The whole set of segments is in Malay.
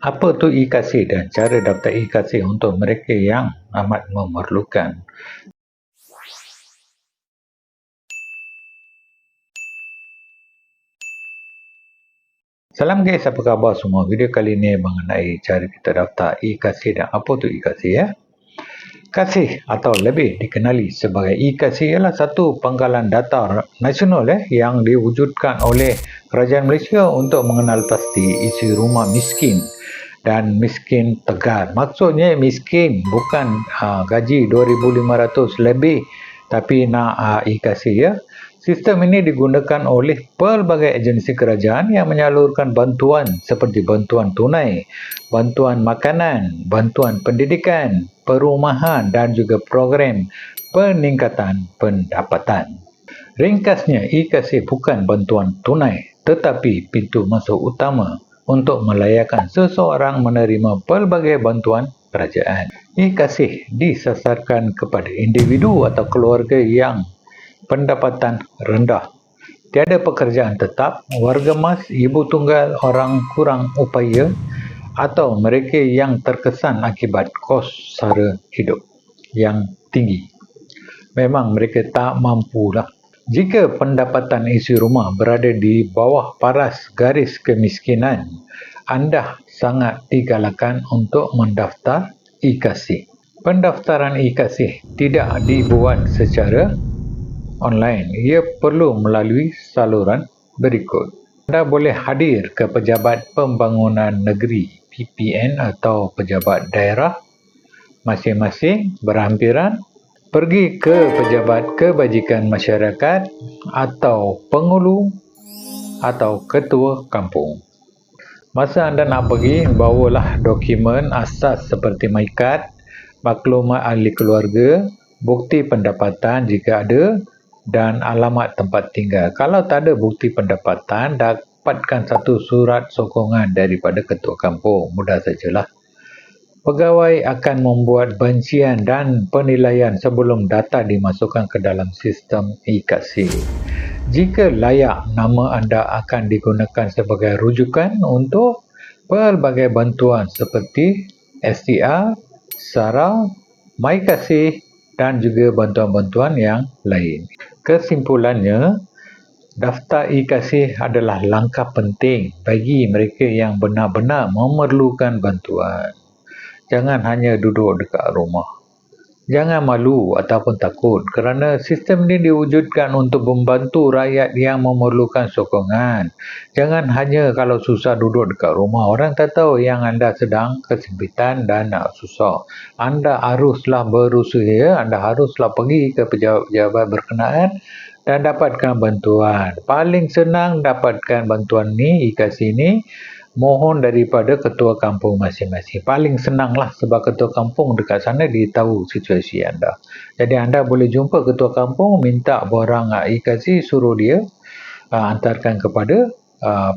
Apa tu e-kasih dan cara daftar e-kasih untuk mereka yang amat memerlukan? Salam guys, apa khabar semua? Video kali ini mengenai cara kita daftar e-kasih dan apa tu e-kasih ya. Kasih atau lebih dikenali sebagai e-kasih ialah satu penggalan data nasional yang diwujudkan oleh Kerajaan Malaysia untuk mengenal pasti isi rumah miskin dan miskin tegar. Maksudnya miskin bukan gaji 2,500 lebih tapi nak e-kasih ya. Sistem ini digunakan oleh pelbagai agensi kerajaan yang menyalurkan bantuan seperti bantuan tunai, bantuan makanan, bantuan pendidikan, perumahan dan juga program peningkatan pendapatan. Ringkasnya, e-kasih bukan bantuan tunai tetapi pintu masuk utama untuk melayakkan seseorang menerima pelbagai bantuan kerajaan. E-kasih disasarkan kepada individu atau keluarga yang pendapatan rendah, tiada pekerjaan tetap, warga mas, ibu tunggal, orang kurang upaya atau mereka yang terkesan akibat kos sara hidup yang tinggi. Memang mereka tak mampulah. Jika pendapatan isi rumah berada di bawah paras garis kemiskinan, anda sangat digalakkan untuk mendaftar e-kasih. Pendaftaran e-kasih tidak dibuat secara online. Ia perlu melalui saluran berikut. Anda boleh hadir ke Pejabat Pembangunan Negeri PPN atau pejabat daerah masing-masing berhampiran, pergi ke Pejabat Kebajikan Masyarakat atau Pengulu atau Ketua Kampung. Masa anda nak pergi, bawalah dokumen asas seperti MyKad, maklumat ahli keluarga, bukti pendapatan jika ada, dan alamat tempat tinggal. Kalau tak ada bukti pendapatan, dapatkan satu surat sokongan daripada ketua kampung. Mudah sajalah. Pegawai akan membuat bancian dan penilaian sebelum data dimasukkan ke dalam sistem e-kasih. Jika layak, nama anda akan digunakan sebagai rujukan untuk pelbagai bantuan seperti STR, SARA, MyKasih dan juga bantuan-bantuan yang lain. Kesimpulannya, daftar e-kasih adalah langkah penting bagi mereka yang benar-benar memerlukan bantuan. Jangan hanya duduk dekat rumah. Jangan malu ataupun takut kerana sistem ini diwujudkan untuk membantu rakyat yang memerlukan sokongan. Jangan hanya kalau susah duduk dekat rumah. Orang tak tahu yang anda sedang kesempitan dan nak susah. Anda haruslah berusaha, anda haruslah pergi ke pejabat-pejabat berkenaan dan dapatkan bantuan. Paling senang dapatkan bantuan ni, e-kasih ni, mohon daripada ketua kampung masing-masing. Paling senanglah sebab ketua kampung dekat sana dia tahu situasi anda. Jadi anda boleh jumpa ketua kampung, minta borang e-kasih, suruh dia hantarkan kepada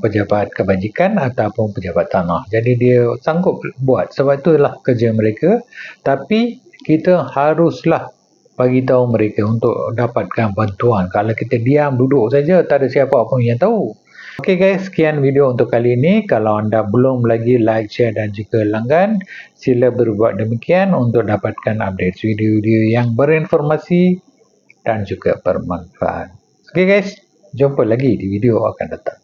pejabat kebajikan ataupun pejabat tanah. Jadi dia sanggup buat. Sebab itulah kerja mereka. Tapi kita haruslah bagi tahu mereka untuk dapatkan bantuan. Kalau kita diam duduk saja, tak ada siapa pun yang tahu. Okey guys, sekian video untuk kali ini. Kalau anda belum lagi like, share dan juga langgan, sila berbuat demikian untuk dapatkan update video-video yang berinformasi dan juga bermanfaat. Okey guys, jumpa lagi di video akan datang.